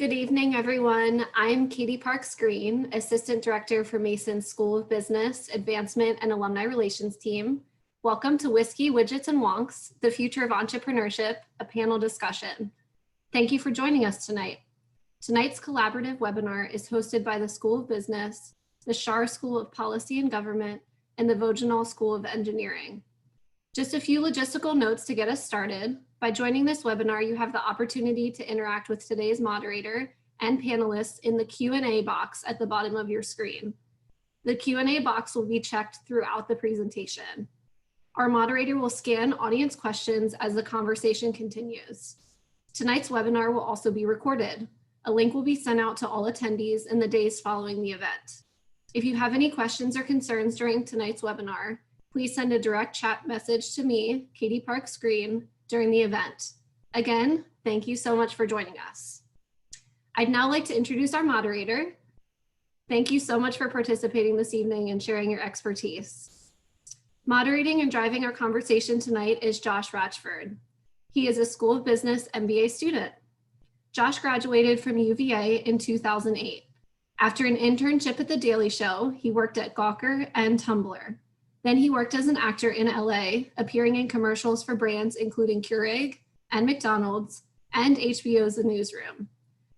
Good evening, everyone. I'm Katie Parks Green, Assistant Director for Mason's School of Business, Advancement, and Alumni Relations team. Welcome to Whiskey, Widgets, and Wonks, the Future of Entrepreneurship, a panel discussion. Thank you for joining us tonight. Tonight's collaborative webinar is hosted by the School of Business, the Schar School of Policy and Government, and the Volgenau School of Engineering. Just a few logistical notes to get us started. By joining this webinar, you have the opportunity to interact with today's moderator and panelists in the Q&A box at the bottom of your screen. The Q&A box will be checked throughout the presentation. Our moderator will scan audience questions as the conversation continues. Tonight's webinar will also be recorded. A link will be sent out to all attendees in the days following the event. If you have any questions or concerns during tonight's webinar, please send a direct chat message to me, Katie Parks Green, during the event. Again, thank you so much for joining us. I'd now like to introduce our moderator. Thank you so much for participating this evening and sharing your expertise. Moderating and driving our conversation tonight is Josh Ratchford. He is a School of Business MBA student. Josh graduated from UVA in 2008. After an internship at The Daily Show, he worked at Gawker and Tumblr. Then he worked as an actor in LA, appearing in commercials for brands including Keurig and McDonald's and HBO's The Newsroom.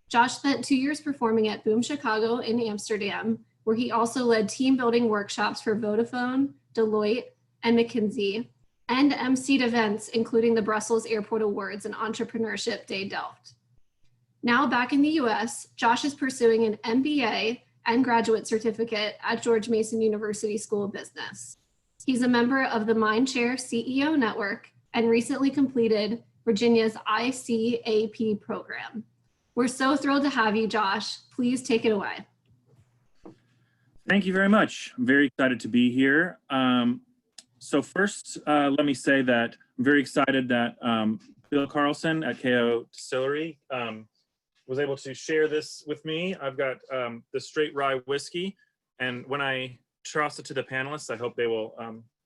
Josh spent 2 years performing at Boom Chicago in Amsterdam, where he also led team building workshops for Vodafone, Deloitte, and McKinsey, and emceed events including the Brussels Airport Awards and Entrepreneurship Day Delft. Now back in the US, Josh is pursuing an MBA and graduate certificate at George Mason University School of Business. He's a member of the Mindshare CEO Network and recently completed Virginia's ICAP program. We're so thrilled to have you, Josh. Please take it away. Thank you very much. I'm very excited to be here. So first, let me say that I'm very excited that Bill Karlson at KO Distilling was able to share this with me. I've got the straight rye whiskey, and when I toss it to the panelists, I hope they will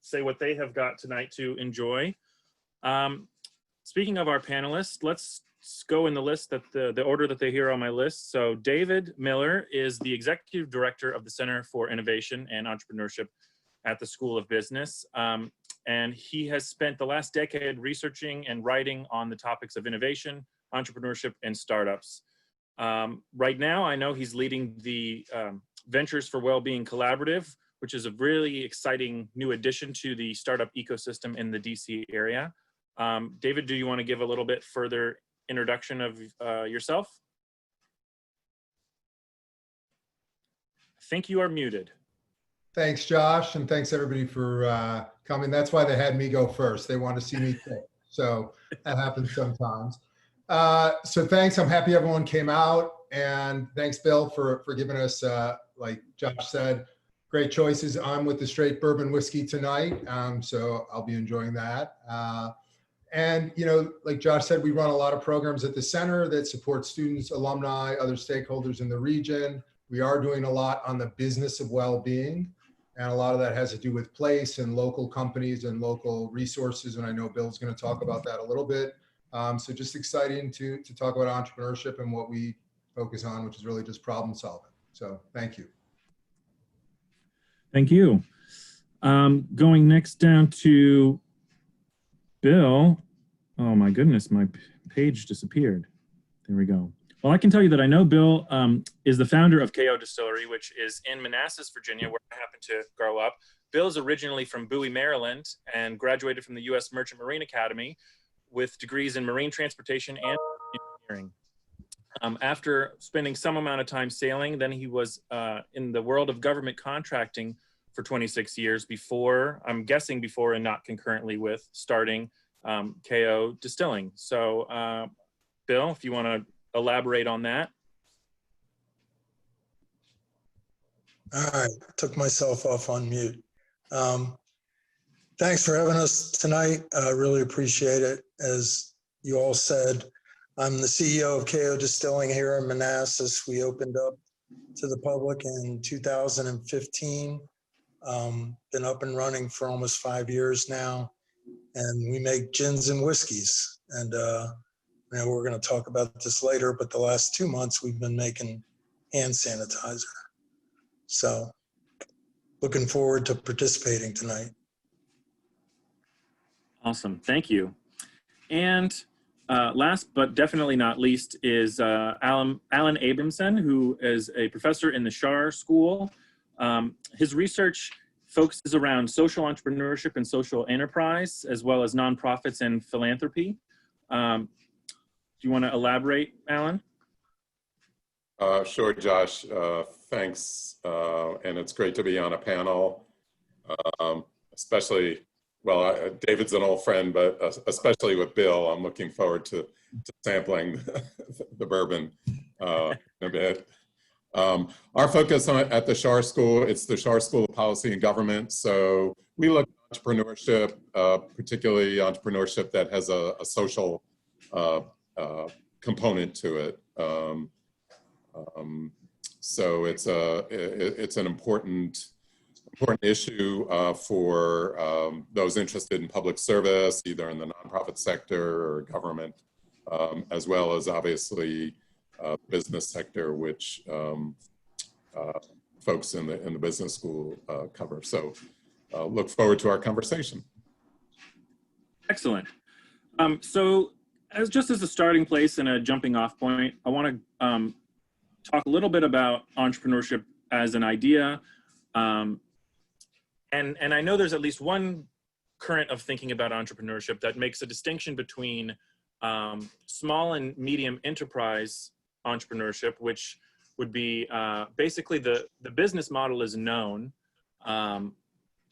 say what they have got tonight to enjoy. Speaking of our panelists, let's go in the list, that the order that they hear on my list. So David Miller is the Executive Director of the Center for Innovation and Entrepreneurship at the School of Business. And he has spent the last decade researching and writing on the topics of innovation, entrepreneurship, and startups. Right now, I know he's leading the Ventures for Wellbeing Collaborative, which is a really exciting new addition to the startup ecosystem in the DC area. David, do you want to give a little bit further introduction of yourself? I think you are muted. Thanks, Josh, and thanks everybody for coming. That's why they had me go first. They want to see me think. So that happens sometimes. So thanks. I'm happy everyone came out, and thanks, Bill, for giving us, like Josh said, great choices. I'm with the straight bourbon whiskey tonight, so I'll be enjoying that. And you know, like Josh said, we run a lot of programs at the center that support students, alumni, other stakeholders in the region. We are doing a lot on the business of well-being, and a lot of that has to do with place and local companies and local resources. And I know Bill's going to talk about that a little bit. So just exciting to talk about entrepreneurship and what we focus on, which is really just problem solving. So thank you. Thank you. Going next down to Bill. Oh my goodness, my page disappeared. There we go. Well, I can tell you that I know Bill is the founder of KO Distillery, which is in Manassas, Virginia, where I happen to grow up. Bill is originally from Bowie, Maryland, and graduated from the U.S. Merchant Marine Academy with degrees in marine transportation and engineering. After spending some amount of time sailing, then he was in the world of government contracting for 26 years before, I'm guessing before and not concurrently with, starting KO Distilling. So Bill, if you want to elaborate on that. All right, took myself off on mute. Thanks for having us tonight. I really appreciate it. As you all said, I'm the CEO of KO Distilling here in Manassas. We opened up to the public in 2015. Been up and running for almost 5 years now, and we make gins and whiskeys. And You know, we're going to talk about this later, but the last 2 months we've been making hand sanitizer. So looking forward to participating tonight. Awesome, thank you. And last but definitely not least is Alan Abramson, who is a professor in the Schar School. His research focuses around social entrepreneurship and social enterprise, as well as nonprofits and philanthropy. Do you want to elaborate, Alan? Sure, Josh. Thanks. And it's great to be on a panel, especially, well, David's an old friend, but especially with Bill. I'm looking forward to sampling the bourbon in a bit. Our focus at the Schar School, it's the Schar School of Policy and Government. So we look at entrepreneurship, particularly entrepreneurship that has a social component to it. So it's an important issue for those interested in public service, either in the nonprofit sector or government, as well as obviously business sector, which folks in the business school cover. So look forward to our conversation. Excellent. So just as a starting place and a jumping off point, I want to talk a little bit about entrepreneurship as an idea. And I know there's at least one current of thinking about entrepreneurship that makes a distinction between small and medium enterprise entrepreneurship, which would be basically the business model is known,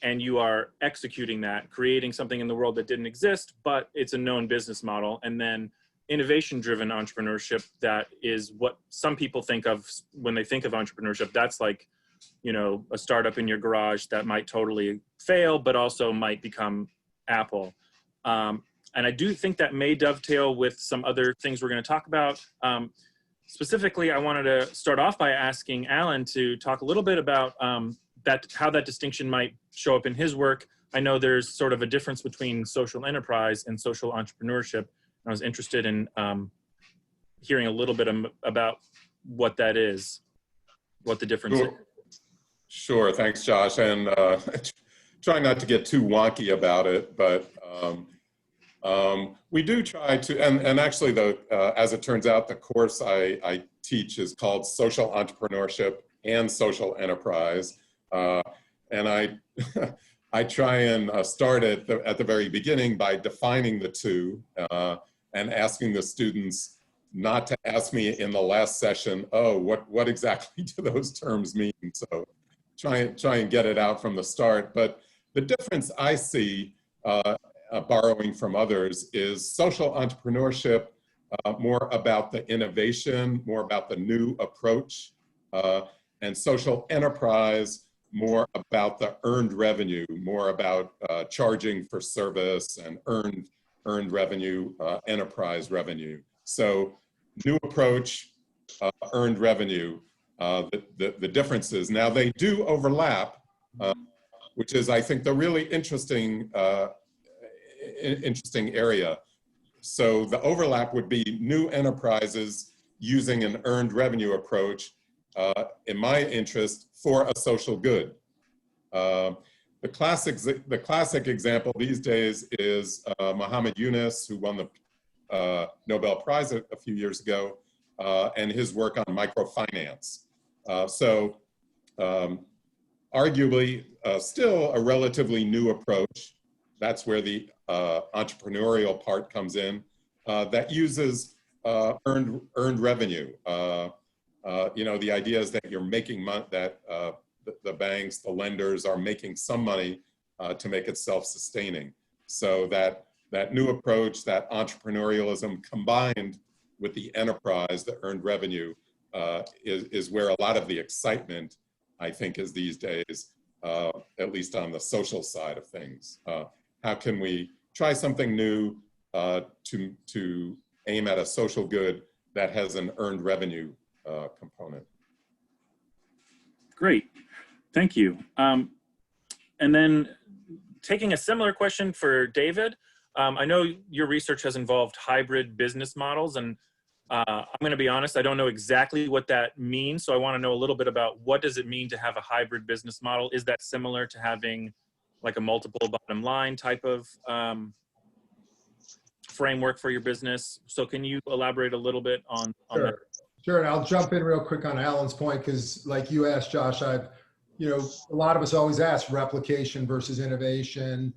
and you are executing that, creating something in the world that didn't exist, but it's a known business model. And then innovation-driven entrepreneurship, that is what some people think of when they think of entrepreneurship. That's like, you know, a startup in your garage that might totally fail, but also might become Apple. And I do think that may dovetail with some other things we're going to talk about. Specifically, I wanted to start off by asking Alan to talk a little bit about how that distinction might show up in his work. I know there's sort of a difference between social enterprise and social entrepreneurship. I was interested in hearing a little bit about what that is, what the difference is. Sure, thanks, Josh. And try not to get too wonky about it, but we do try to, and actually, as it turns out, the course I teach is called Social Entrepreneurship and Social Enterprise. And I try and start at the very beginning by defining the two and asking the students not to ask me in the last session, oh, what exactly do those terms mean? So try and get it out from the start. But the difference I see, borrowing from others, is social entrepreneurship more about the innovation, more about the new approach, and social enterprise more about the earned revenue, more about charging for service and earned revenue, enterprise revenue. So new approach, earned revenue, the differences. Now they do overlap, which is, I think, the really interesting area. So the overlap would be new enterprises using an earned revenue approach, in my interest, for a social good. The classic example these days is Muhammad Yunus, who won the Nobel Prize a few years ago, and his work on microfinance. So arguably still a relatively new approach. That's where the entrepreneurial part comes in, that uses earned revenue. You know, the idea is that you're making money, that the banks, the lenders are making some money to make it self-sustaining. So that new approach, that entrepreneurialism combined with the enterprise, the earned revenue, is where a lot of the excitement, I think, is these days, at least on the social side of things. How can we try something new to aim at a social good that has an earned revenue component? Great, thank you. And then taking a similar question for David, I know your research has involved hybrid business models, and I'm going to be honest, I don't know exactly what that means. So I want to know a little bit about what does it mean to have a hybrid business model? Is that similar to having like a multiple bottom line type of framework for your business? So can you elaborate a little bit on that? Sure. Sure. And I'll jump in real quick on Alan's point, because like you asked, Josh, a lot of us always ask replication versus innovation.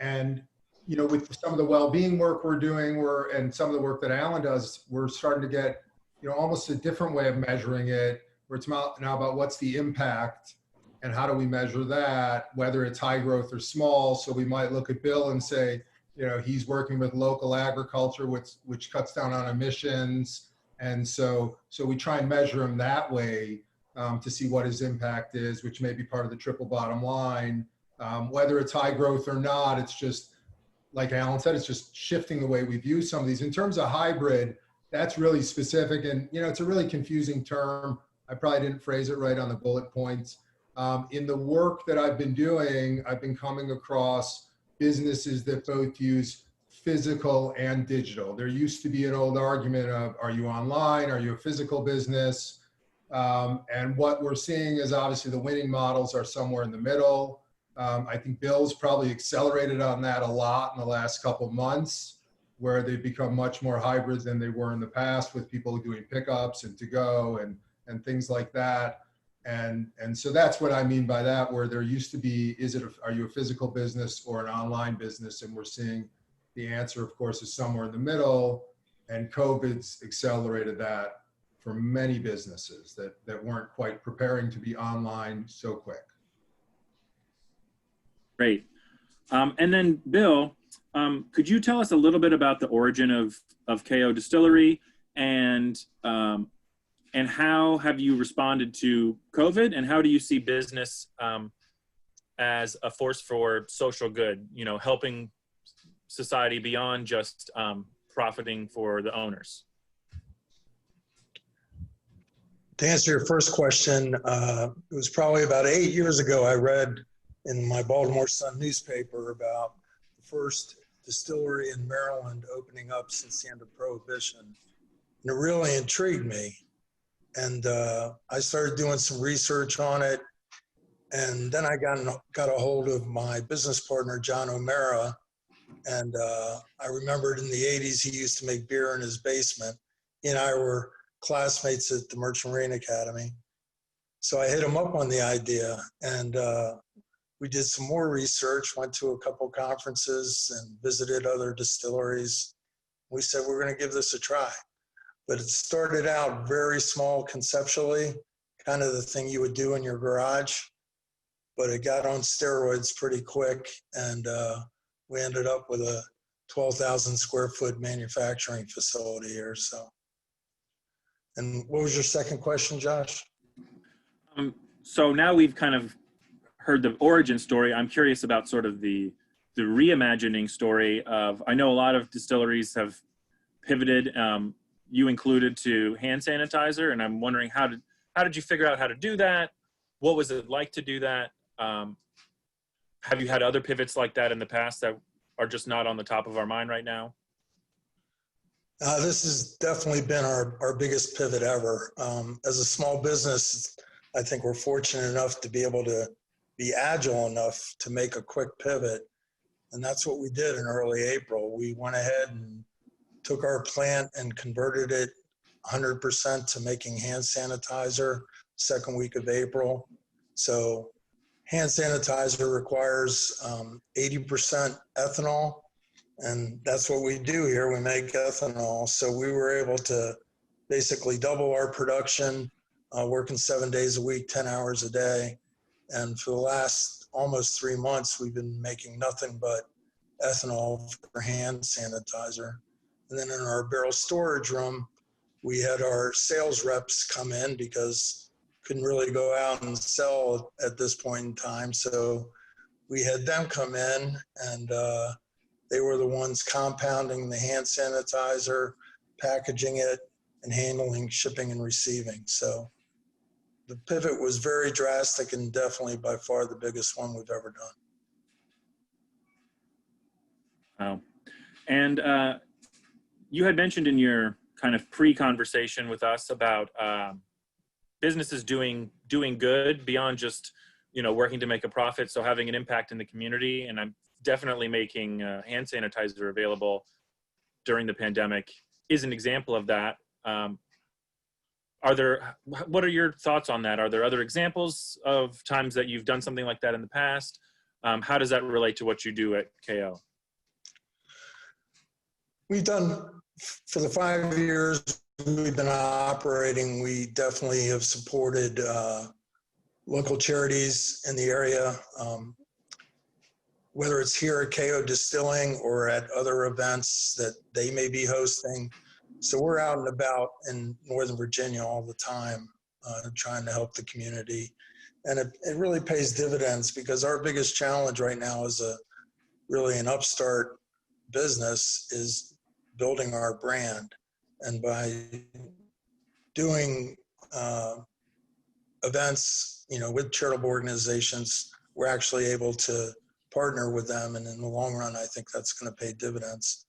And, with some of the well-being work we're doing, and some of the work that Alan does, we're starting to get, almost a different way of measuring it, where it's now about what's the impact and how do we measure that, whether it's high growth or small. So we might look at Bill and say, he's working with local agriculture, which cuts down on emissions. And so we try and measure him that way to see what his impact is, which may be part of the triple bottom line. Whether it's high growth or not, it's just, like Alan said, it's just shifting the way we view some of these. In terms of hybrid, that's really specific. And, it's a really confusing term. I probably didn't phrase it right on the bullet points. In the work that I've been doing, I've been coming across businesses that both use physical and digital. There used to be an old argument of, are you online? Are you a physical business? And what we're seeing is obviously the winning models are somewhere in the middle. I think Bill's probably accelerated on that a lot in the last couple of months, where they've become much more hybrid than they were in the past, with people doing pickups and to go and things like that. And so that's what I mean by that, where there used to be, are you a physical business or an online business? And we're seeing the answer, of course, is somewhere in the middle. And COVID's accelerated that for many businesses that weren't quite preparing to be online so quick. Great. And then Bill, could you tell us a little bit about the origin of KO Distillery, and how have you responded to COVID, and how do you see business as a force for social good, helping society beyond just profiting for the owners? To answer your first question, it was probably about 8 years ago, I read in my Baltimore Sun newspaper about the first distillery in Maryland opening up since the end of Prohibition. And it really intrigued me. And I started doing some research on it. And then I got a hold of my business partner, John O'Mara. And I remembered in the 80s, he used to make beer in his basement. He and I were classmates at the Merchant Marine Academy. So I hit him up on the idea, and we did some more research, went to a couple conferences and visited other distilleries. We said, we're going to give this a try. But it started out very small conceptually, kind of the thing you would do in your garage, but it got on steroids pretty quick, and we ended up with a 12,000 square foot manufacturing facility here. And what was your second question, Josh? So now we've kind of heard the origin story. I'm curious about sort of the reimagining story of, I know a lot of distilleries have pivoted, you included, to hand sanitizer, and I'm wondering how did you figure out how to do that? What was it like to do that? Have you had other pivots like that in the past that are just not on the top of our mind right now? This has definitely been our biggest pivot ever. As a small business, I think we're fortunate enough to be able to be agile enough to make a quick pivot. And that's what we did in early April. We went ahead and took our plant and converted it 100% to making hand sanitizer second week of April. So hand sanitizer requires 80% ethanol. And that's what we do here. We make ethanol. So we were able to basically double our production, working 7 days a week, 10 hours a day. And for the last almost 3 months, we've been making nothing but ethanol for hand sanitizer. And then in our barrel storage room, we had our sales reps come in because couldn't really go out and sell at this point in time. So we had them come in, and they were the ones compounding the hand sanitizer, packaging it, and handling shipping and receiving. So the pivot was very drastic and definitely by far the biggest one we've ever done. Wow. And you had mentioned in your kind of pre-conversation with us about businesses doing good beyond just, working to make a profit. So having an impact in the community, and I'm definitely making hand sanitizer available during the pandemic is an example of that. What are your thoughts on that? Are there other examples of times that you've done something like that in the past? How does that relate to what you do at KO? We've done, for the 5 years we've been operating, we definitely have supported local charities in the area, whether it's here at KO Distilling or at other events that they may be hosting. So we're out and about in Northern Virginia all the time, trying to help the community. And it really pays dividends, because our biggest challenge right now as really an upstart business is building our brand. And by doing events, with charitable organizations, we're actually able to partner with them. And in the long run, I think that's going to pay dividends.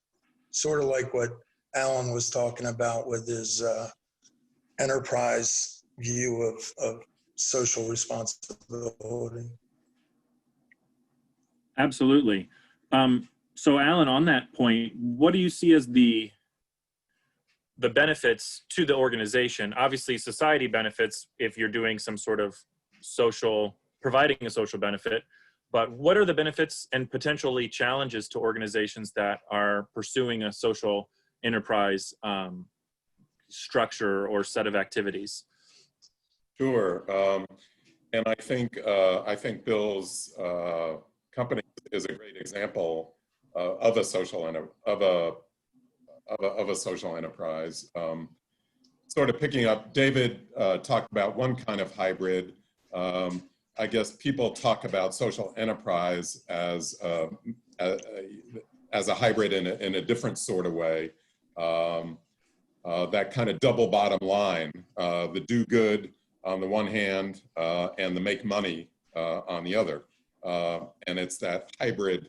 Sort of like what Alan was talking about with his enterprise view of social responsibility. Absolutely. So Alan, on that point, what do you see as the benefits to the organization? Obviously, society benefits if you're doing some sort of providing a social benefit, but what are the benefits and potentially challenges to organizations that are pursuing a social enterprise structure or set of activities? Sure, and I think Bill's company is a great example of a social enterprise. Sort of picking up, David talked about one kind of hybrid. I guess people talk about social enterprise as a hybrid in a different sort of way. That kind of double bottom line, the do good on the one hand and the make money on the other. And it's that hybrid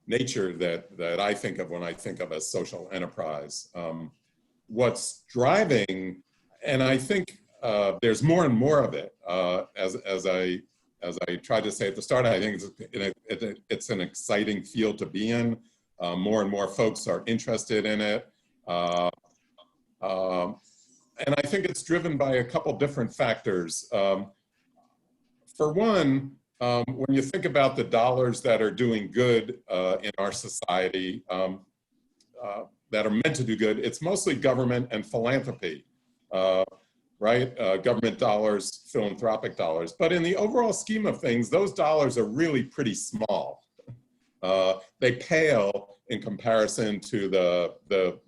nature that I think of when I think of a social enterprise. What's driving, and I think there's more and more of it, as I tried to say at the start, I think it's an exciting field to be in. More and more folks are interested in it. And I think it's driven by a couple different factors. For one, when you think about the dollars that are doing good in our society, that are meant to do good, it's mostly government and philanthropy, right? Government dollars, philanthropic dollars. But in the overall scheme of things, those dollars are really pretty small. They pale in comparison to the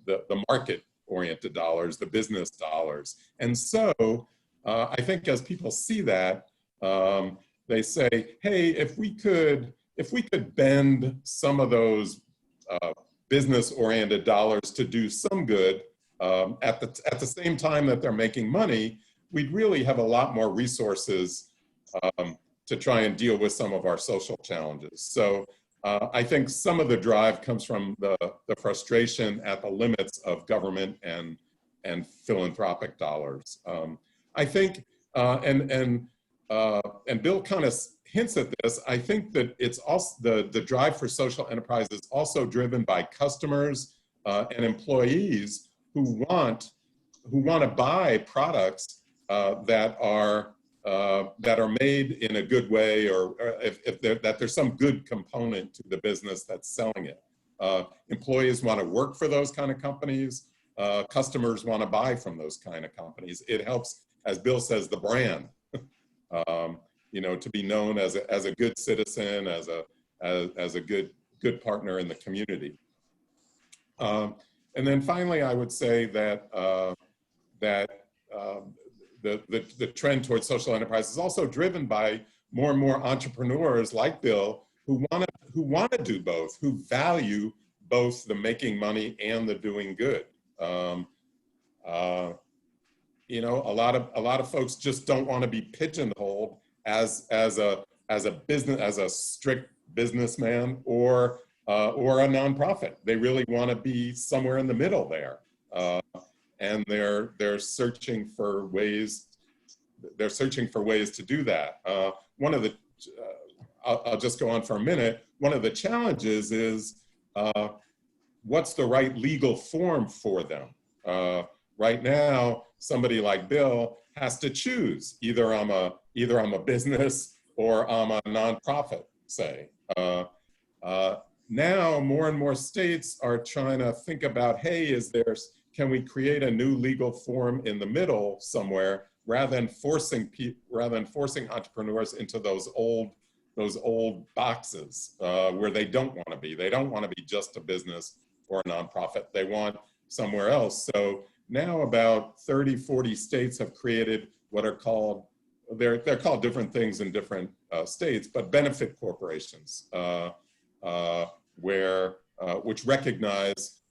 market-oriented dollars, the business dollars. And so I think as people see that, they say, hey, if we could bend some of those business-oriented dollars to do some good at the same time that they're making money, we'd really have a lot more resources to try and deal with some of our social challenges. So I think some of the drive comes from the frustration at the limits of government and philanthropic dollars. I think, and Bill kind of hints at this, I think that it's also the drive for social enterprise is also driven by customers and employees who want to buy products that are made in a good way, or that there's some good component to the business that's selling it. Employees want to work for those kind of companies. Customers want to buy from those kind of companies. It helps, as Bill says, the brand. To be known as a good citizen, as a good partner in the community. And then finally, I would say that the trend towards social enterprise is also driven by more and more entrepreneurs like Bill who want to do both, who value both the making money and the doing good. A lot of folks just don't want to be pigeonholed as a strict businessman or or a nonprofit. They really want to be somewhere in the middle there, and they're searching for ways. They're searching for ways to do that. One of the I'll just go on for a minute. One of the challenges is what's the right legal form for them? Right now, somebody like Bill has to choose either I'm a business or I'm a nonprofit, say. Now, more and more states are trying to think about, hey, can we create a new legal form in the middle somewhere, rather than forcing entrepreneurs into those old boxes where they don't want to be. They don't want to be just a business or a nonprofit. They want somewhere else. So now about 30, 40 states have created what are called, they're called different things in different states, but benefit corporations, which recognizes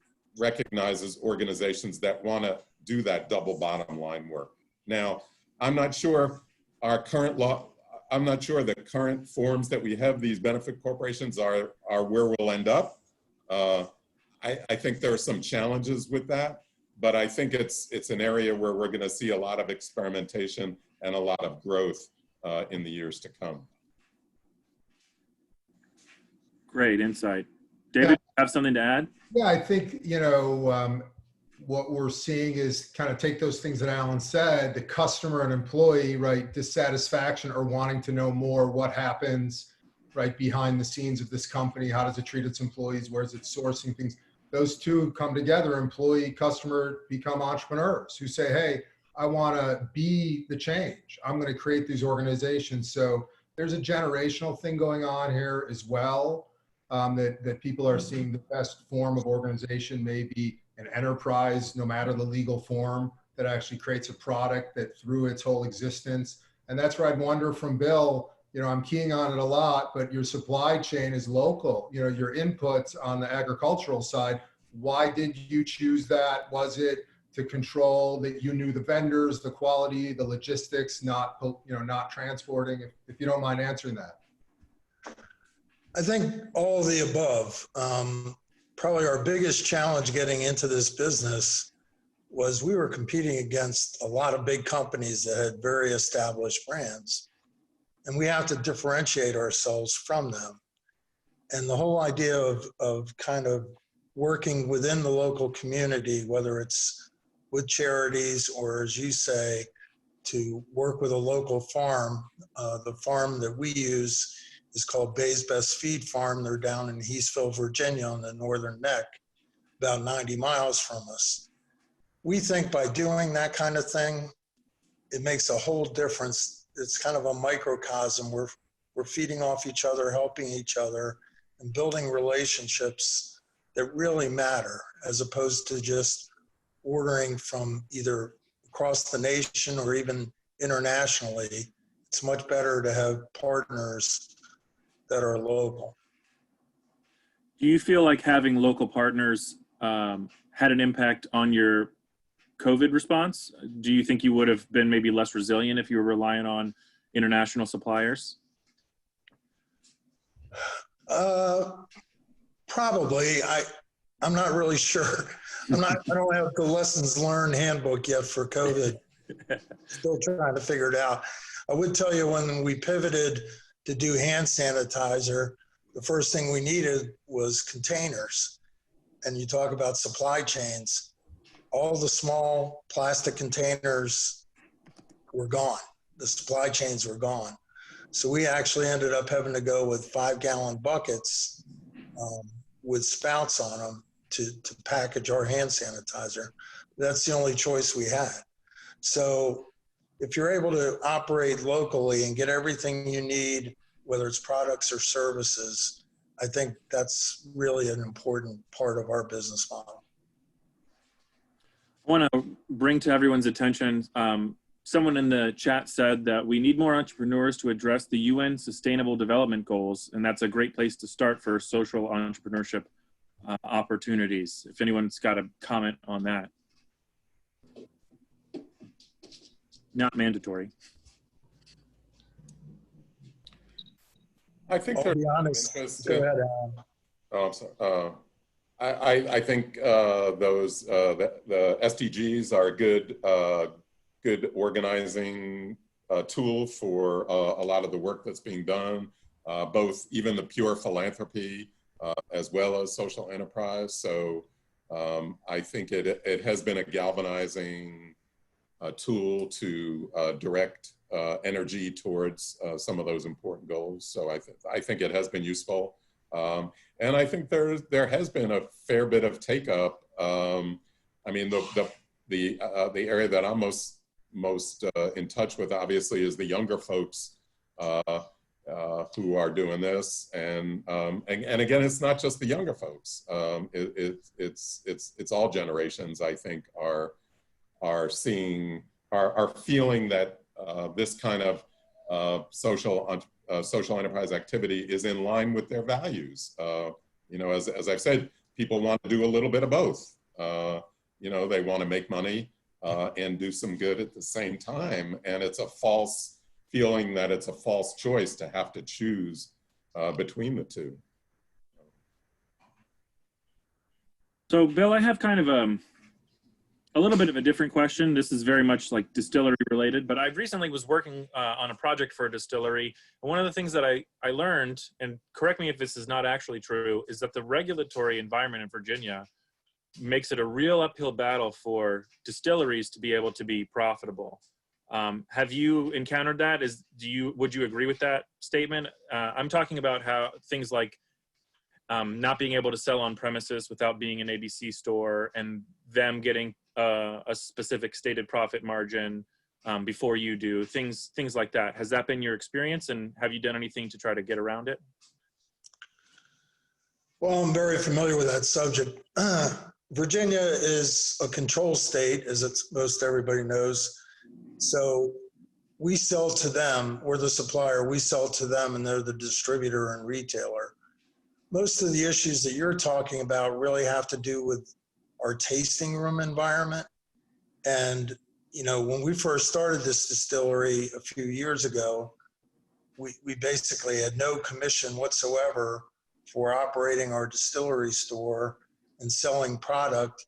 organizations that want to do that double bottom line work. Now, I'm not sure the current forms that we have, these benefit corporations, are where we'll end up. I think there are some challenges with that, but I think it's an area where we're going to see a lot of experimentation and a lot of growth in the years to come. Great insight. David, you have something to add? Yeah, I think, what we're seeing is kind of take those things that Alan said, the customer and employee, right, dissatisfaction or wanting to know more what happens, right, behind the scenes of this company. How does it treat its employees? Where is it sourcing things? Those two come together, employee, customer, become entrepreneurs who say, hey, I want to be the change. I'm going to create these organizations. So there's a generational thing going on here as well, that people are seeing the best form of organization may be an enterprise, no matter the legal form, that actually creates a product that through its whole existence. And that's where I'd wonder from Bill, I'm keying on it a lot, but your supply chain is local, your inputs on the agricultural side. Why did you choose that? Was it to control that you knew the vendors, the quality, the logistics, not transporting? If you don't mind answering that. I think all of the above. Probably our biggest challenge getting into this business was we were competing against a lot of big companies that had very established brands, and we have to differentiate ourselves from them. And the whole idea of kind of working within the local community, whether it's with charities or, as you say, to work with a local farm. The farm that we use is called Bay's Best Feed Farm. They're down in Eastville, Virginia on the Northern Neck, about 90 miles from us. We think by doing that kind of thing, it makes a whole difference. It's kind of a microcosm. We're feeding off each other, helping each other, and building relationships that really matter, as opposed to just ordering from either across the nation or even internationally. It's much better to have partners that are local. Do you feel like having local partners had an impact on your COVID response? Do you think you would have been maybe less resilient if you were relying on international suppliers? Probably. I'm not really sure. I don't have the lessons learned handbook yet for COVID. Still trying to figure it out. I would tell you, when we pivoted to do hand sanitizer, the first thing we needed was containers. And you talk about supply chains, all the small plastic containers were gone. The supply chains were gone. So we actually ended up having to go with 5-gallon buckets with spouts on them to package our hand sanitizer. That's the only choice we had. So if you're able to operate locally and get everything you need, whether it's products or services, I think that's really an important part of our business model. I want to bring to everyone's attention, someone in the chat said that we need more entrepreneurs to address the UN Sustainable Development Goals, and that's a great place to start for social entrepreneurship opportunities. If anyone's got a comment on that. Not mandatory. I think I'll be honest. Go ahead, Alan. Oh, I'm sorry. I think the SDGs are a good organizing tool for a lot of the work that's being done, both even the pure philanthropy as well as social enterprise. So I think it has been a galvanizing tool to direct energy towards some of those important goals. So I think it has been useful. And I think there has been a fair bit of take up. I mean, the area that I'm most in touch with, obviously, is the younger folks who are doing this. And again, it's not just the younger folks. It's all generations, I think, are feeling that this kind of social enterprise activity is in line with their values. You know, as I've said, people want to do a little bit of both. You know, they want to make money and do some good at the same time. And it's a false feeling that it's a false choice to have to choose between the two. So Bill, I have kind of a little bit of a different question. This is very much like distillery related, but I recently was working on a project for a distillery. And one of the things that I learned, and correct me if this is not actually true, is that the regulatory environment in Virginia makes it a real uphill battle for distilleries to be able to be profitable. Have you encountered that? Would you agree with that statement? I'm talking about how things like not being able to sell on premises without being an ABC store, and them getting a specific stated profit margin before you do, things like that. Has that been your experience, and have you done anything to try to get around it? Well, I'm very familiar with that subject. Virginia is a control state, as most everybody knows. So we sell to them, we're the supplier, we sell to them, and they're the distributor and retailer. Most of the issues that you're talking about really have to do with our tasting room environment. And, you know, when we first started this distillery a few years ago, we basically had no commission whatsoever for operating our distillery store and selling product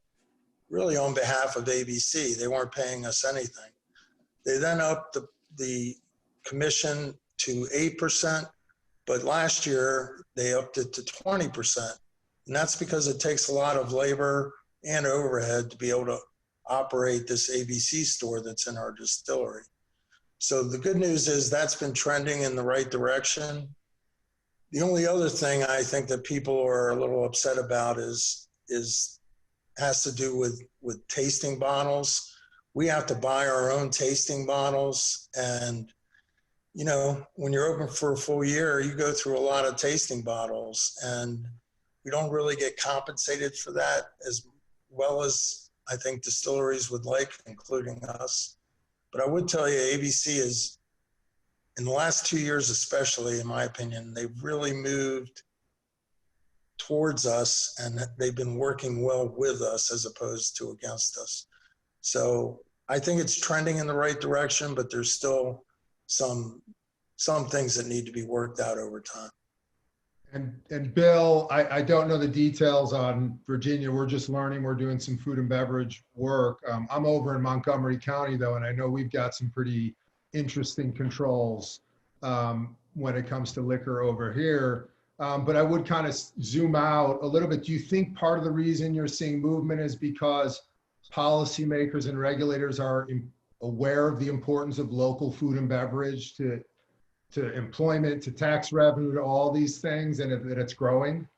really on behalf of ABC. They weren't paying us anything. They then upped the commission to 8%, but last year they upped it to 20%. And that's because it takes a lot of labor and overhead to be able to operate this ABC store that's in our distillery. So the good news is that's been trending in the right direction. The only other thing I think that people are a little upset about has to do with tasting bottles. We have to buy our own tasting bottles, and you know, when you're open for a full year, you go through a lot of tasting bottles, and we don't really get compensated for that as well as I think distilleries would like, including us. But I would tell you, ABC is, in the last 2 years especially, in my opinion, they've really moved towards us, and they've been working well with us as opposed to against us. So I think it's trending in the right direction, but there's still some things that need to be worked out over time. And Bill, I don't know the details on Virginia. We're just learning. We're doing some food and beverage work. I'm over in Montgomery County though, and I know we've got some pretty interesting controls when it comes to liquor over here. But I would kind of zoom out a little bit. Do you think part of the reason you're seeing movement is because policymakers and regulators are aware of the importance of local food and beverage to employment, to tax revenue, to all these things, and that it's growing?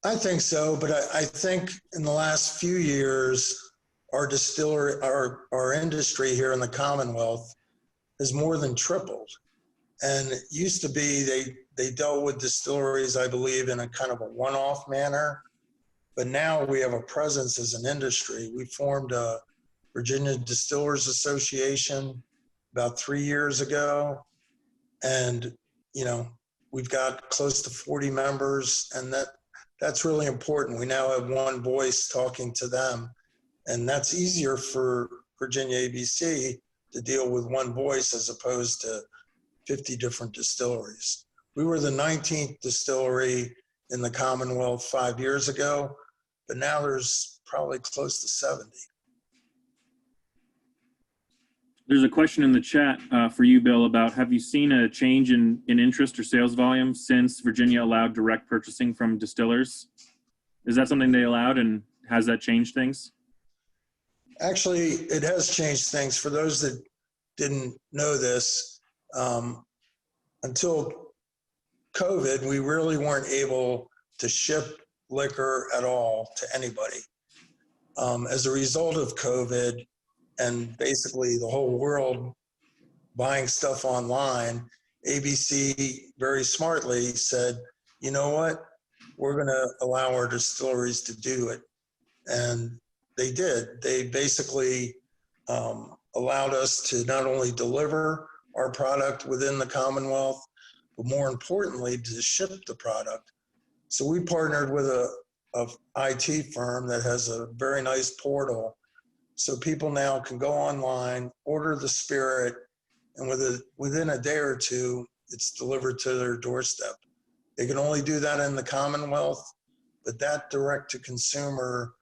I think so, but I think in the last few years, our distillery, our industry here in the Commonwealth has more than tripled. And it used to be they dealt with distilleries, I believe, in a kind of a one-off manner. But now we have a presence as an industry. We formed a Virginia Distillers Association about 3 years ago. And, you know, we've got close to 40 members, and that's really important. We now have one voice talking to them, and that's easier for Virginia ABC to deal with one voice as opposed to 50 different distilleries. We were the 19th distillery in the Commonwealth 5 years ago, but now there's probably close to 70. There's a question in the chat for you, Bill, about have you seen a change in interest or sales volume since Virginia allowed direct purchasing from distillers? Is that something they allowed, and has that changed things? Actually, it has changed things. For those that didn't know this, until COVID, we really weren't able to ship liquor at all to anybody. As a result of COVID, and basically the whole world buying stuff online, ABC very smartly said, you know what, we're going to allow our distilleries to do it. And they did. They basically allowed us to not only deliver our product within the Commonwealth, but more importantly, to ship the product. So we partnered with a IT firm that has a very nice portal. So people now can go online, order the spirit, and within a day or two, it's delivered to their doorstep. They can only do that in the Commonwealth, but that direct-to-consumer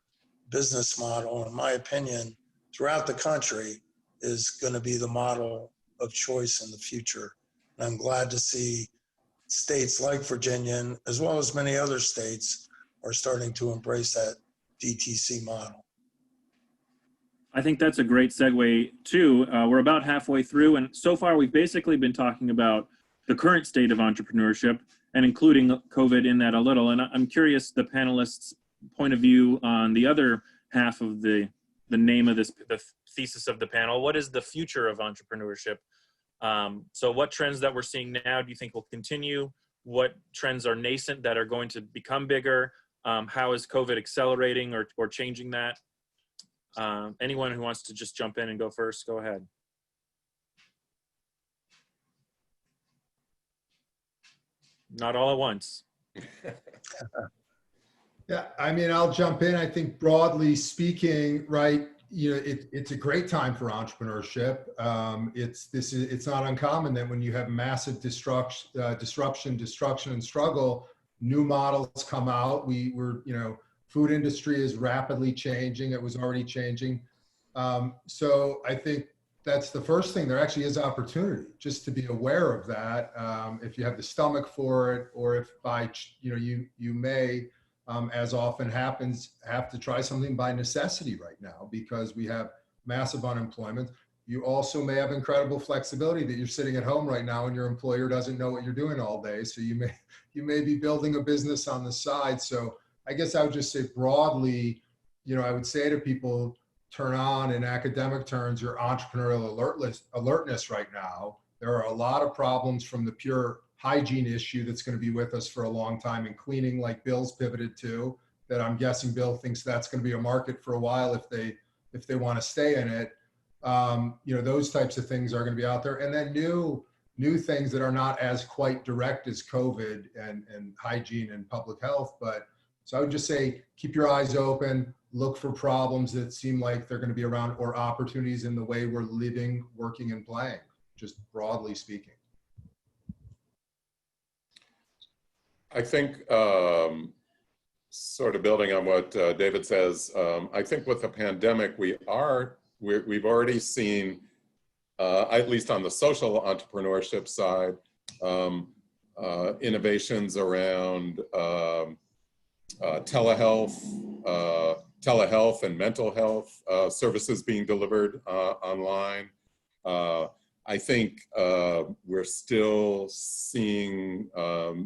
business model, in my opinion, throughout the country is going to be the model of choice in the future. And I'm glad to see states like Virginia, as well as many other states, are starting to embrace that DTC model. I think that's a great segue too. We're about halfway through, and so far we've basically been talking about the current state of entrepreneurship and including COVID in that a little. And I'm curious the panelists' point of view on the other half of the name of the thesis of the panel. What is the future of entrepreneurship? So what trends that we're seeing now do you think will continue? What trends are nascent that are going to become bigger? How is COVID accelerating or changing that? Anyone who wants to just jump in and go first, go ahead. Not all at once. Yeah, I mean, I'll jump in. I think broadly speaking, right, you know, it's a great time for entrepreneurship. It's not uncommon that when you have massive disruption, destruction, and struggle, new models come out. Food industry is rapidly changing. It was already changing. So I think that's the first thing. There actually is opportunity, just to be aware of that. If you have the stomach for it, or if you may, as often happens, have to try something by necessity right now because we have massive unemployment. You also may have incredible flexibility that you're sitting at home right now and your employer doesn't know what you're doing all day. So you may be building a business on the side. So I guess I would just say broadly, I would say to people, turn on in academic terms your entrepreneurial alertness right now. There are a lot of problems from the pure hygiene issue that's going to be with us for a long time, and cleaning, like Bill's pivoted to, that I'm guessing Bill thinks that's going to be a market for a while if they want to stay in it. Those types of things are going to be out there. And then new things that are not as quite direct as COVID and hygiene and public health. So I would just say, keep your eyes open, look for problems that seem like they're going to be around, or opportunities in the way we're living, working, and playing, just broadly speaking. I think, sort of building on what David says, I think with the pandemic, we've already seen, at least on the social entrepreneurship side, innovations around telehealth and mental health services being delivered online. I think we're still seeing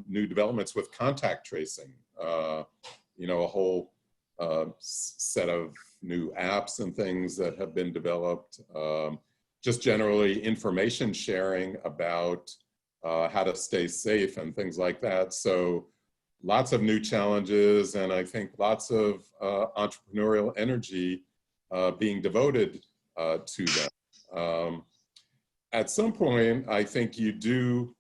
new developments with contact tracing, a whole set of new apps and things that have been developed, just generally information sharing about how to stay safe and things like that. So lots of new challenges, and I think lots of entrepreneurial energy being devoted to them. At some point, I think you do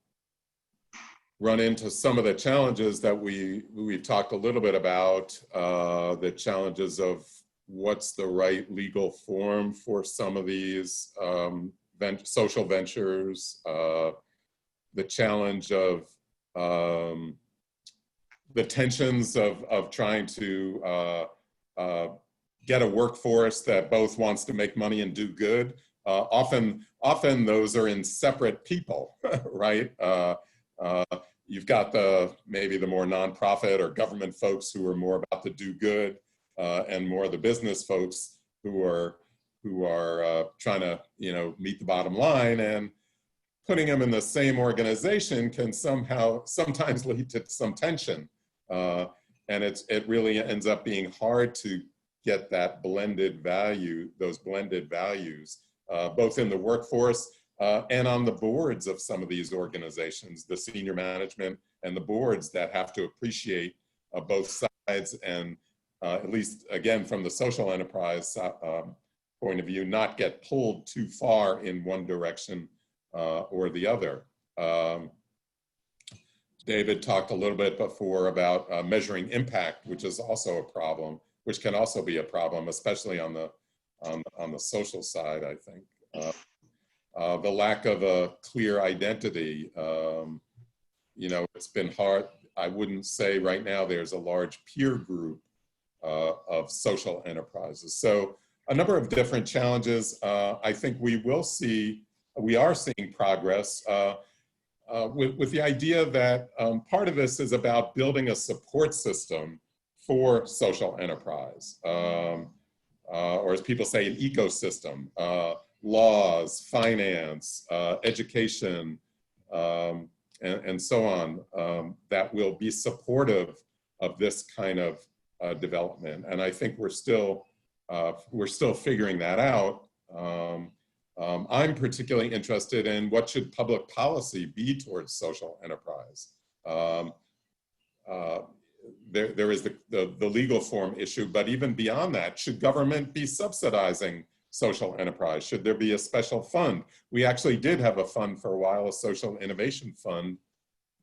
run into some of the challenges that we've talked a little bit about, the challenges of what's the right legal form for some of these social ventures, the challenge of the tensions of trying to get a workforce that both wants to make money and do good. Often those are in separate people, right? You've got maybe the more nonprofit or government folks who are more about the do good, and more the business folks who are trying to, meet the bottom line, and putting them in the same organization can sometimes lead to some tension. And it really ends up being hard to get that those blended values, both in the workforce and on the boards of some of these organizations, the senior management and the boards that have to appreciate both sides, and at least, again, from the social enterprise point of view, not get pulled too far in one direction or the other. David talked a little bit before about measuring impact, which is also a problem, which can also be a problem, especially on the social side, I think. The lack of a clear identity, it's been hard. I wouldn't say right now there's a large peer group of social enterprises. So a number of different challenges. I think we are seeing progress with the idea that part of this is about building a support system for social enterprise, or as people say, an ecosystem, laws, finance, education, and so on, that will be supportive of this kind of development. And I think we're still figuring that out. I'm particularly interested in what should public policy be towards social enterprise. There is the legal form issue, but even beyond that, should government be subsidizing social enterprise? Should there be a special fund? We actually did have a fund for a while, a social innovation fund,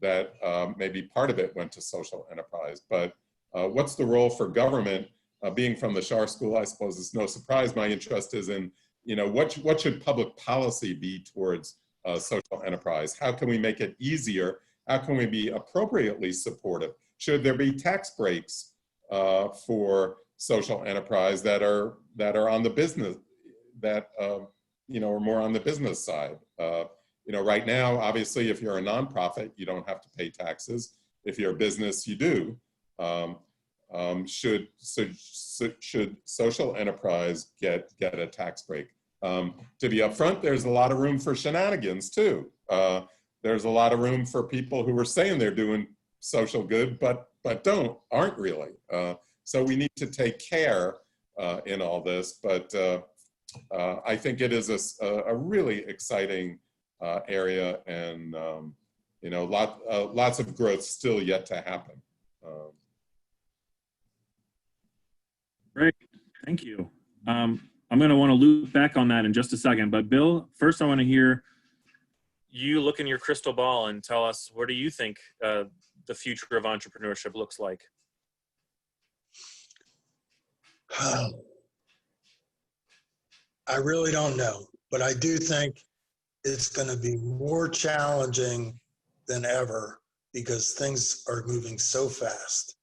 that maybe part of it went to social enterprise. But what's the role for government? Being from the Schar School, I suppose it's no surprise my interest is in, what should public policy be towards social enterprise? How can we make it easier? How can we be appropriately supportive? Should there be tax breaks for social enterprise that are on the business, that are more on the business side? Right now, obviously, if you're a nonprofit, you don't have to pay taxes. If you're a business, you do. Should social enterprise get a tax break? To be upfront, there's a lot of room for shenanigans too. There's a lot of room for people who are saying they're doing social good, but aren't really. So we need to take care in all this. But I think it is a really exciting area, and lots of growth still yet to happen. Great, thank you. I'm going to want to loop back on that in just a second, but Bill, first I want to hear you look in your crystal ball and tell us, what do you think the future of entrepreneurship looks like? I really don't know, but I do think it's going to be more challenging than ever because things are moving so fast,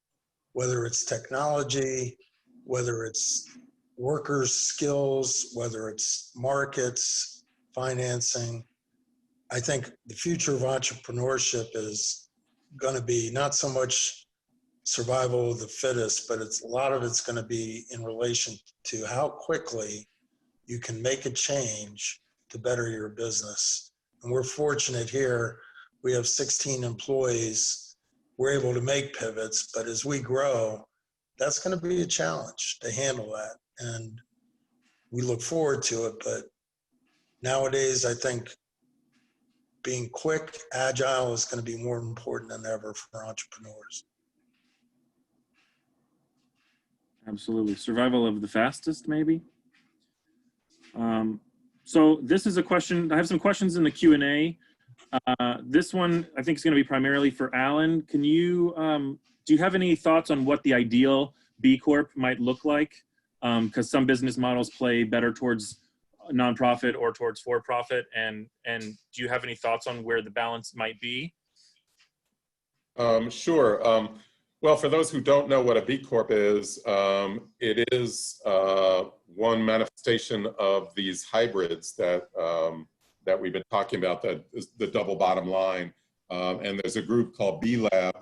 whether it's technology, whether it's workers' skills, whether it's markets, financing. I think the future of entrepreneurship is going to be not so much survival of the fittest, but a lot of it's going to be in relation to how quickly you can make a change to better your business. And we're fortunate here, we have 16 employees. We're able to make pivots, but as we grow, that's going to be a challenge to handle that. And we look forward to it, but nowadays I think being quick, agile is going to be more important than ever for entrepreneurs. Absolutely. Survival of the fastest, maybe? So this is a question, I have some questions in the Q&A. This one I think is going to be primarily for Alan. Can you, do you have any thoughts on what the ideal B Corp might look like? Because some business models play better towards nonprofit or towards for-profit, and do you have any thoughts on where the balance might be? Sure. Well, for those who don't know what a B Corp is, it is one manifestation of these hybrids that that we've been talking about, that is the double bottom line. And there's a group called B Lab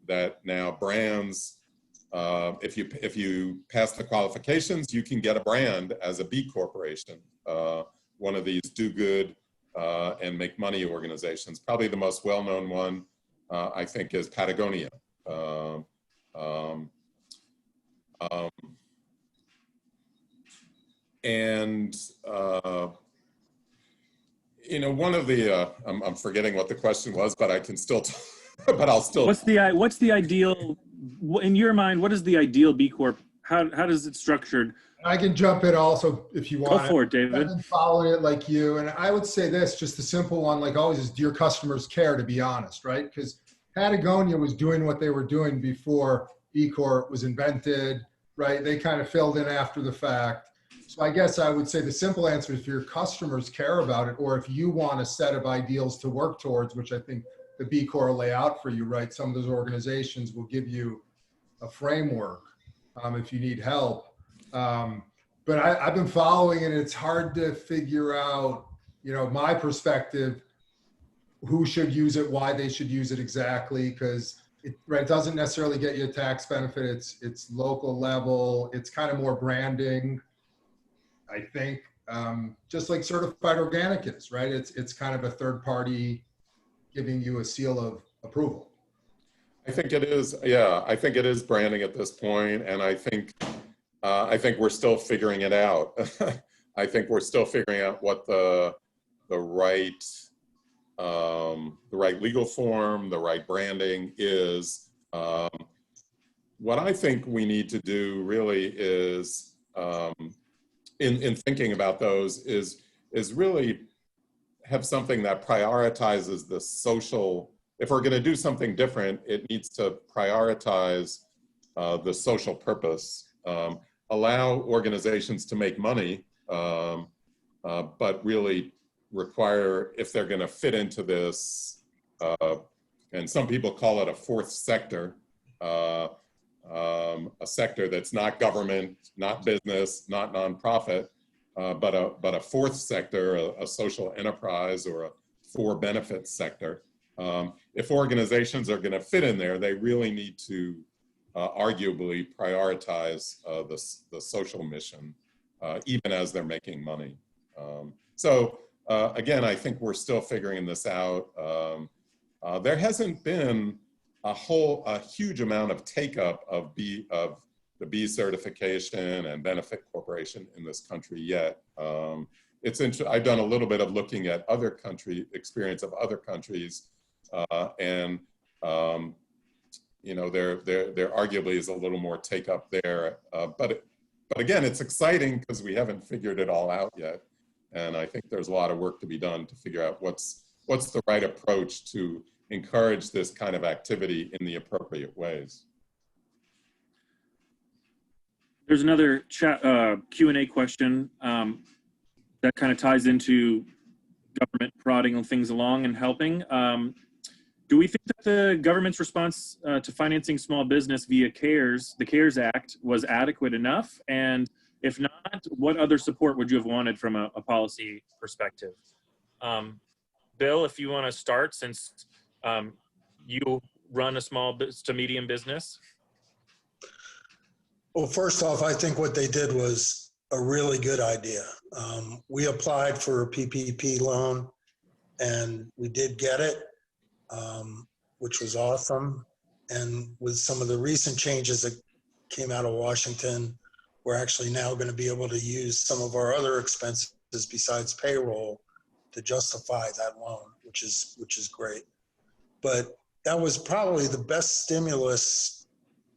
that now brands. If you pass the qualifications, you can get a brand as a B corporation. One of these do good and make money organizations. Probably the most well-known one, I think, is Patagonia. You know, one of the I'm forgetting what the question was, but I can still, but I'll still. What's the ideal, in your mind? What is the ideal B Corp? How does it structured? I can jump in also if you want. Go for it, David. I've been following it like you, and I would say this, just the simple one, like always, is do your customers care, to be honest, right? Because Patagonia was doing what they were doing before B Corp was invented, right? They kind of filled in after the fact. So I guess I would say the simple answer is if your customers care about it, or if you want a set of ideals to work towards, which I think the B Corp will lay out for you, right? Some of those organizations will give you a framework if you need help. But I've been following it, and it's hard to figure out, you know, my perspective, who should use it, why they should use it exactly, because it doesn't necessarily get you a tax benefit. It's local level. It's kind of more branding, I think, just like certified organic is, right? It's kind of a third party giving you a seal of approval. I think it is. Yeah, I think it is branding at this point, and I think we're still figuring it out. I think we're still figuring out what the right legal form, the right branding is. What I think we need to do really is, in thinking about those, is really have something that prioritizes the social. If we're going to do something different, it needs to prioritize the social purpose. Allow organizations to make money, but really require, if they're going to fit into this, and some people call it a fourth sector, a sector that's not government, not business, not nonprofit, but a fourth sector, a social enterprise, or a for-benefit sector. If organizations are going to fit in there, they really need to arguably prioritize the social mission, even as they're making money. Again, I think we're still figuring this out. There hasn't been a huge amount of take-up of the B certification and benefit corporation in this country yet. It's interesting. I've done a little bit of looking at other experience of other countries, and you know, there arguably is a little more take up there, but again, it's exciting because we haven't figured it all out yet, and I think there's a lot of work to be done to figure out what's the right approach to encourage this kind of activity in the appropriate ways. There's another chat Q&A question that kind of ties into government prodding things along and helping. Do we think that the government's response to financing small business via the CARES Act was adequate enough? And if not, what other support would you have wanted from a policy perspective? Bill, if you want to start, since you run a small to medium business. Well, first off, I think what they did was a really good idea. We applied for a PPP loan, and we did get it, which was awesome. And with some of the recent changes that came out of Washington, we're actually now going to be able to use some of our other expenses besides payroll to justify that loan, which is great. But that was probably the best stimulus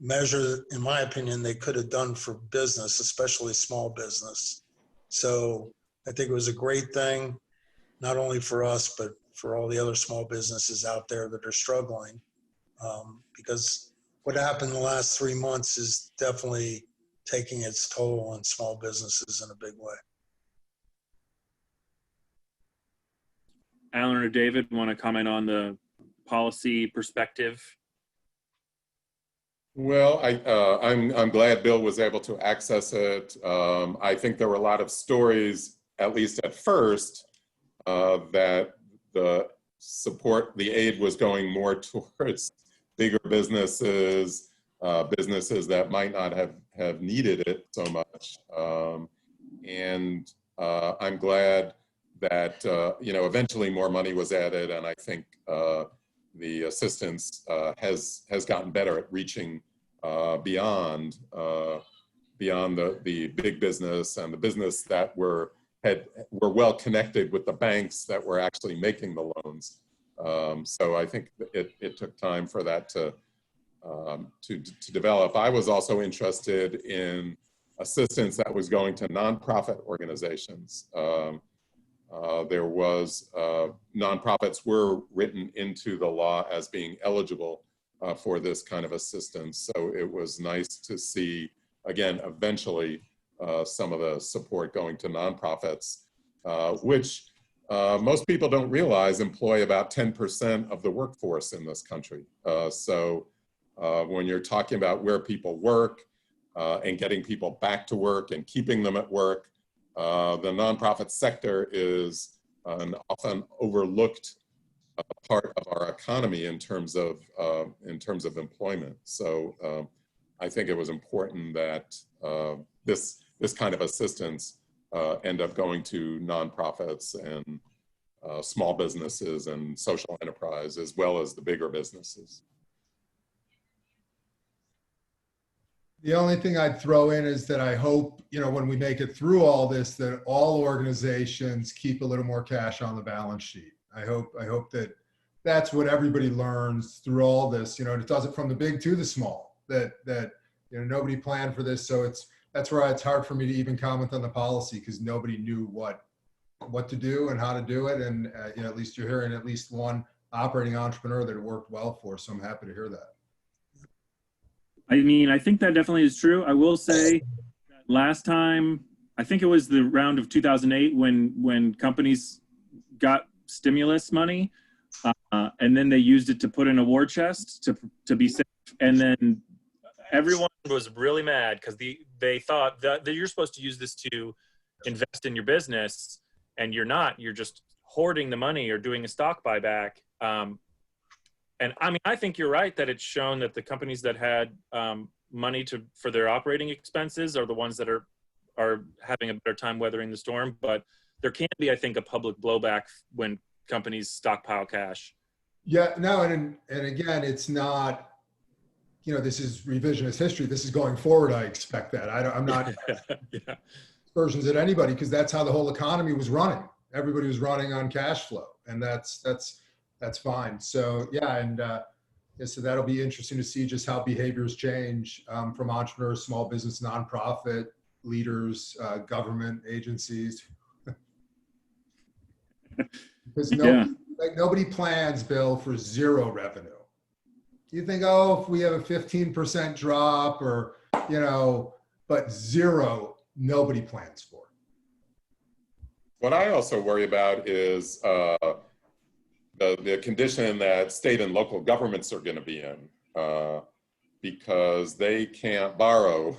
measure, in my opinion, they could have done for business, especially small business. So I think it was a great thing, not only for us, but for all the other small businesses out there that are struggling. Because what happened in the last 3 months is definitely taking its toll on small businesses in a big way. Alan or David want to comment on the policy perspective? Well, I'm glad Bill was able to access it. I think there were a lot of stories, at least at first, that the aid was going more towards bigger businesses, businesses that might not have needed it so much. And I'm glad that eventually more money was added, and I think the assistance has gotten better at reaching beyond the big business and the business that were well connected with the banks that were actually making the loans. So I think it took time for that to develop. I was also interested in assistance that was going to nonprofit organizations. There was nonprofits were written into the law as being eligible for this kind of assistance. So it was nice to see, again, eventually some of the support going to nonprofits, which most people don't realize employ about 10% of the workforce in this country. So when you're talking about where people work and getting people back to work and keeping them at work, the nonprofit sector is an often overlooked part of our economy in terms of employment. So I think it was important that this kind of assistance end up going to nonprofits and small businesses and social enterprise, as well as the bigger businesses. The only thing I'd throw in is that I hope, when we make it through all this, that all organizations keep a little more cash on the balance sheet. I hope that that's what everybody learns through all this. And it does it from the big to the small. That nobody planned for this, so that's where it's hard for me to even comment on the policy, because nobody knew what to do and how to do it. And at least you're hearing at least one operating entrepreneur that it worked well for. So I'm happy to hear that. I mean, I think that definitely is true. I will say that last time, I think it was the round of 2008 when companies got stimulus money, and then they used it to put in a war chest to be safe. And then everyone was really mad because they thought that you're supposed to use this to invest in your business, and you're not. You're just hoarding the money or doing a stock buyback. And I mean, I think you're right that it's shown that the companies that had money for their operating expenses are the ones that are having a better time weathering the storm. But there can be, I think, a public blowback when companies stockpile cash. Yeah, no, and again, it's not, this is revisionist history. This is going forward. I expect that. I'm not Yeah. aspersions at anybody, because that's how the whole economy was running. Everybody was running on cash flow, and that's fine. So yeah, and so that'll be interesting to see just how behaviors change from entrepreneurs, small business, nonprofit leaders, government agencies. Because nobody plans, Bill, for zero revenue. You think, if we have a 15% drop or, but zero, nobody plans for. What I also worry about is the condition that state and local governments are going to be in, because they can't borrow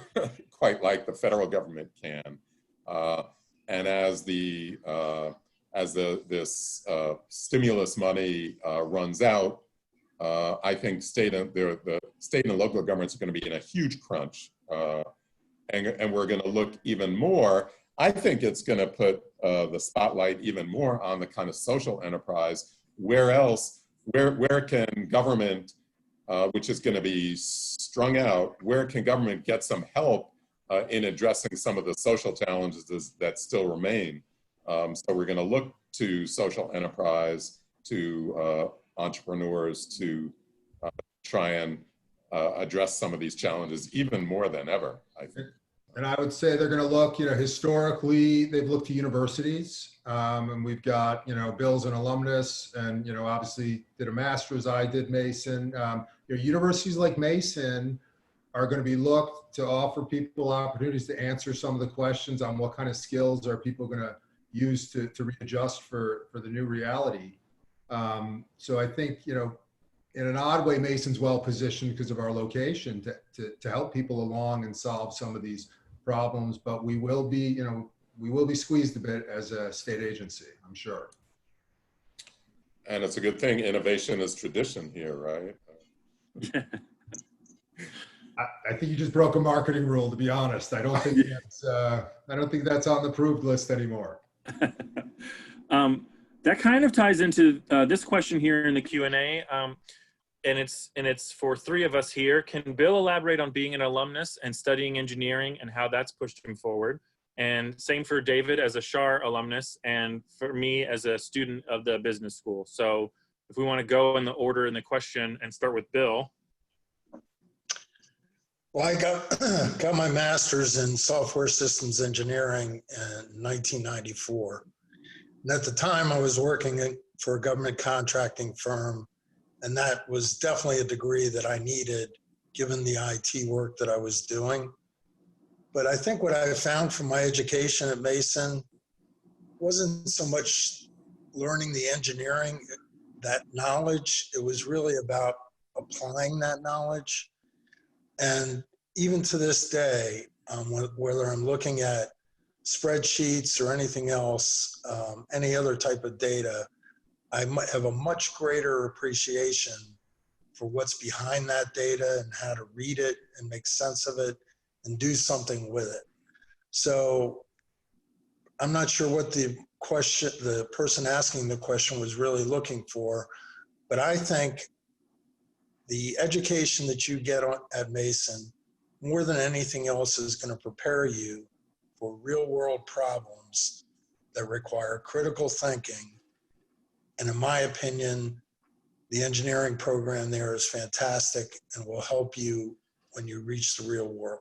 quite like the federal government can. And as this stimulus money runs out, I think the state and local governments are going to be in a huge crunch, and we're going to look even more. I think it's going to put the spotlight even more on the kind of social enterprise. Where can government, which is going to be strung out, where can government get some help in addressing some of the social challenges that still remain? So we're going to look to social enterprise, to entrepreneurs to try and address some of these challenges even more than ever, I think. And I would say they're going to look, historically, they've looked to universities, and we've got, Bill's an alumnus, and, obviously did a master's. I did Mason. Universities like Mason are going to be looked to offer people opportunities to answer some of the questions on what kind of skills are people going to use to readjust for the new reality. So I think, in an odd way, Mason's well positioned because of our location to help people along and solve some of these problems. But we will be, you know, we will be squeezed a bit as a state agency, I'm sure. And it's a good thing innovation is tradition here, right? I think you just broke a marketing rule, to be honest. I don't think that's on the approved list anymore. That kind of ties into this question here in the Q&A, and it's for three of us here. Can Bill elaborate on being an alumnus and studying engineering and how that's pushed him forward? And same for David as a Schar alumnus, and for me as a student of the business school. So if we want to go in the order in the question and start with Bill. Well, I got my master's in software systems engineering in 1994. And at the time I was working for a government contracting firm, and that was definitely a degree that I needed given the IT work that I was doing. But I think what I found from my education at Mason wasn't so much learning the engineering, that knowledge. It was really about applying that knowledge. And even to this day, whether I'm looking at spreadsheets or anything else, any other type of data, I might have a much greater appreciation for what's behind that data and how to read it and make sense of it and do something with it. So I'm not sure what the person asking the question was really looking for, but I think the education that you get at Mason, more than anything else, is going to prepare you for real world problems that require critical thinking. And in my opinion, the engineering program there is fantastic and will help you when you reach the real world.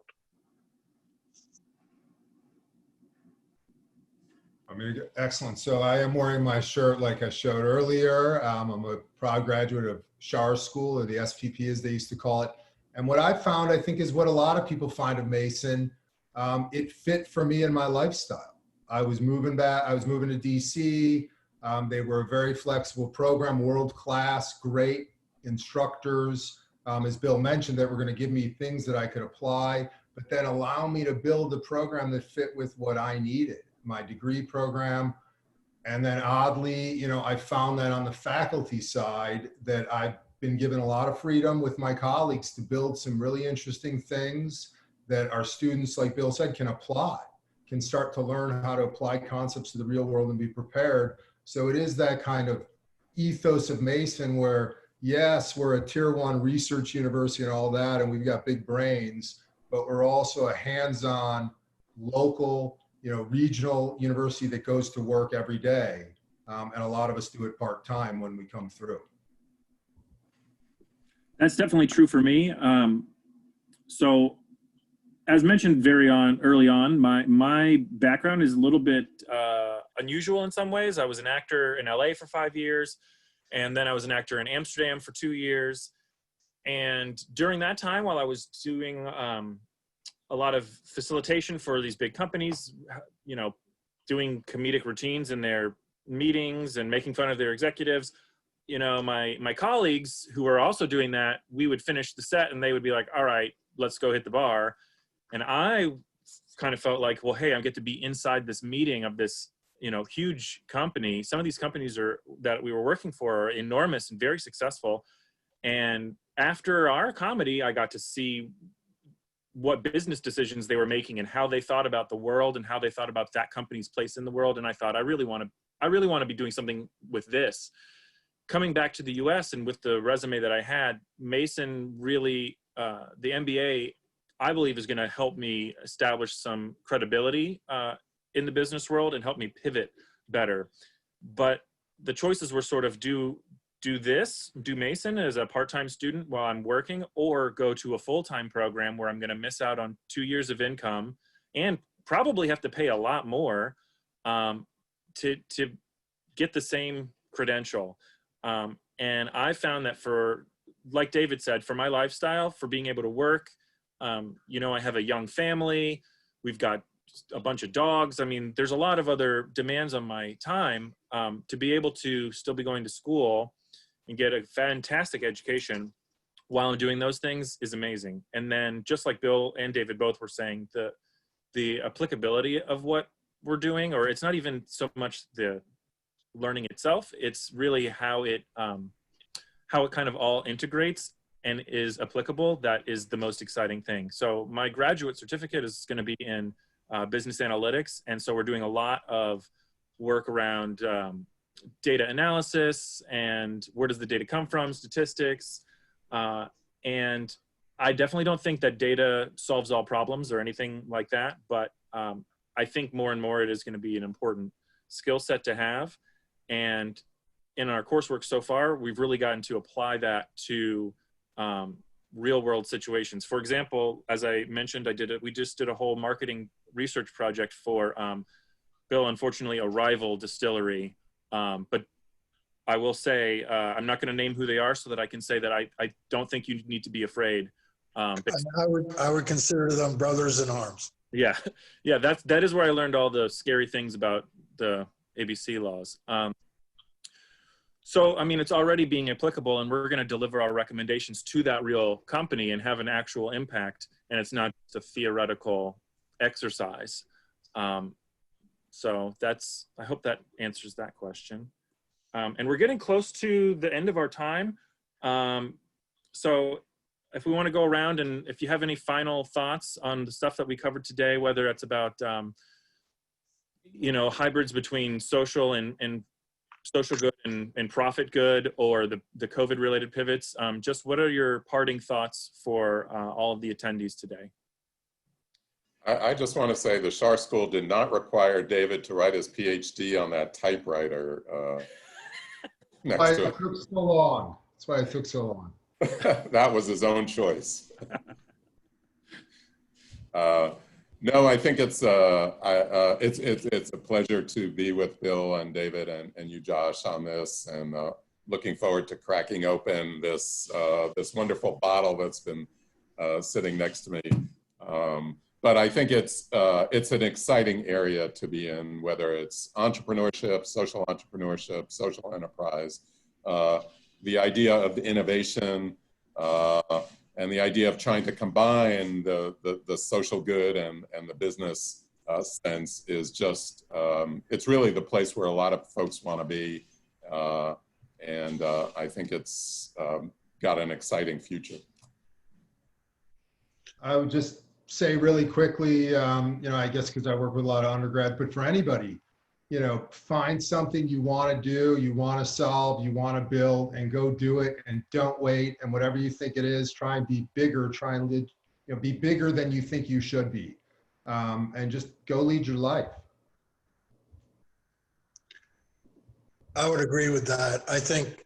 I mean, excellent. So I am wearing my shirt like I showed earlier. I'm a proud graduate of Schar School, or the SPP as they used to call it. And what I found, I think, is what a lot of people find of Mason. It fit for me and my lifestyle. I was moving to DC. They were a very flexible program, world-class, great instructors. As Bill mentioned, that were going to give me things that I could apply, but then allow me to build a program that fit with what I needed, my degree program. And then oddly, you know, I found that on the faculty side that I've been given a lot of freedom with my colleagues to build some really interesting things that our students, like Bill said, can apply, can start to learn how to apply concepts to the real world and be prepared. So it is that kind of ethos of Mason where, yes, we're a tier 1 research university and all that, and we've got big brains, but we're also a hands-on, local, you know, regional university that goes to work every day. And a lot of us do it part-time when we come through. That's definitely true for me. So as mentioned early on, my background is a little bit unusual in some ways. I was an actor in LA for 5 years, and then I was an actor in Amsterdam for 2 years. And during that time, while I was doing a lot of facilitation for these big companies, you know, doing comedic routines in their meetings and making fun of their executives, you know, my colleagues who were also doing that, we would finish the set and they would be like, all right, let's go hit the bar. And I kind of felt like, well, hey, I get to be inside this meeting of this, you know, huge company. Some of these companies that we were working for are enormous and very successful. And after our comedy, I got to see what business decisions they were making and how they thought about the world and how they thought about that company's place in the world. And I thought, I really want to be doing something with this. Coming back to the US and with the resume that I had, Mason really, the MBA, I believe, is going to help me establish some credibility in the business world and help me pivot better. But the choices were sort of do Mason as a part-time student while I'm working, or go to a full-time program where I'm going to miss out on 2 years of income and probably have to pay a lot more to get the same credential. And I found that like David said, for my lifestyle, for being able to work, you know, I have a young family, we've got a bunch of dogs. I mean, there's a lot of other demands on my time, to be able to still be going to school and get a fantastic education while I'm doing those things is amazing. And then just like Bill and David both were saying, the applicability of what we're doing, or it's not even so much the learning itself, it's really how it kind of all integrates and is applicable. That is the most exciting thing. So my graduate certificate is going to be in business analytics. And so we're doing a lot of work around data analysis and where does the data come from, statistics. And I definitely don't think that data solves all problems or anything like that, but I think more and more it is going to be an important skill set to have. And in our coursework so far, we've really gotten to apply that to real world situations. For example, as I mentioned, we just did a whole marketing research project for Bill, unfortunately, a rival distillery. But I will say, I'm not going to name who they are so that I can say that I don't think you need to be afraid. I would consider them brothers in arms. Yeah, yeah, that is where I learned all the scary things about the ABC laws. So, I mean, it's already being applicable, and we're going to deliver our recommendations to that real company and have an actual impact, and it's not just a theoretical exercise. So I hope that answers that question. And we're getting close to the end of our time. So if we want to go around, and if you have any final thoughts on the stuff that we covered today, whether it's about, hybrids between social and social good and profit good, or the COVID related pivots, just what are your parting thoughts for all of the attendees today? I just want to say the Schar School did not require David to write his PhD on that typewriter next to it. It took so long. That's why it took so long. That was his own choice. No, I think it's a pleasure to be with Bill and David and you, Josh, on this, and looking forward to cracking open this this wonderful bottle that's been sitting next to me. But I think it's an exciting area to be in, whether it's entrepreneurship, social enterprise, the idea of innovation, and the idea of trying to combine the social good and the business sense is just, it's really the place where a lot of folks want to be. And I think it's got an exciting future. I would just say really quickly, I guess because I work with a lot of undergrad, but for anybody, find something you want to do, you want to solve, you want to build, and go do it, and don't wait. And whatever you think it is, try and be bigger, try and live, be bigger than you think you should be, and just go lead your life. I would agree with that. I think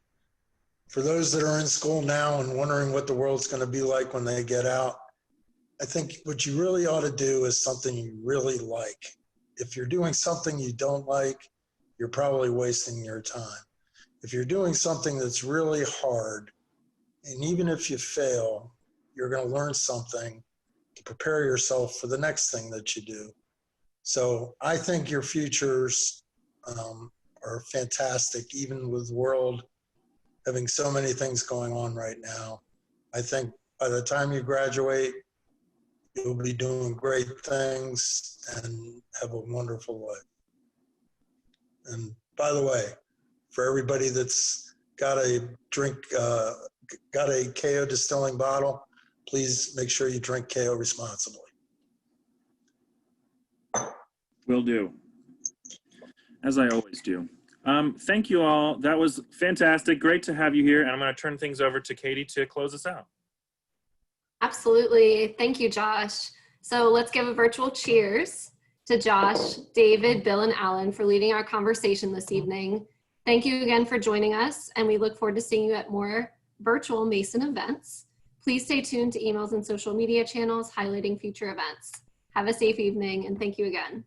for those that are in school now and wondering what the world's going to be like when they get out, I think what you really ought to do is something you really like. If you're doing something you don't like, you're probably wasting your time. If you're doing something that's really hard, and even if you fail, you're going to learn something to prepare yourself for the next thing that you do. So I think your futures are fantastic, even with the world having so many things going on right now. I think by the time you graduate, you'll be doing great things and have a wonderful life. And by the way, for everybody that's got a KO Distilling bottle, please make sure you drink KO responsibly. Will do, as I always do. Thank you all. That was fantastic. Great to have you here. And I'm going to turn things over to Katie to close us out. Absolutely. Thank you, Josh. So let's give a virtual cheers to Josh, David, Bill, and Alan for leading our conversation this evening. Thank you again for joining us, and we look forward to seeing you at more virtual Mason events. Please stay tuned to emails and social media channels highlighting future events. Have a safe evening, and thank you again.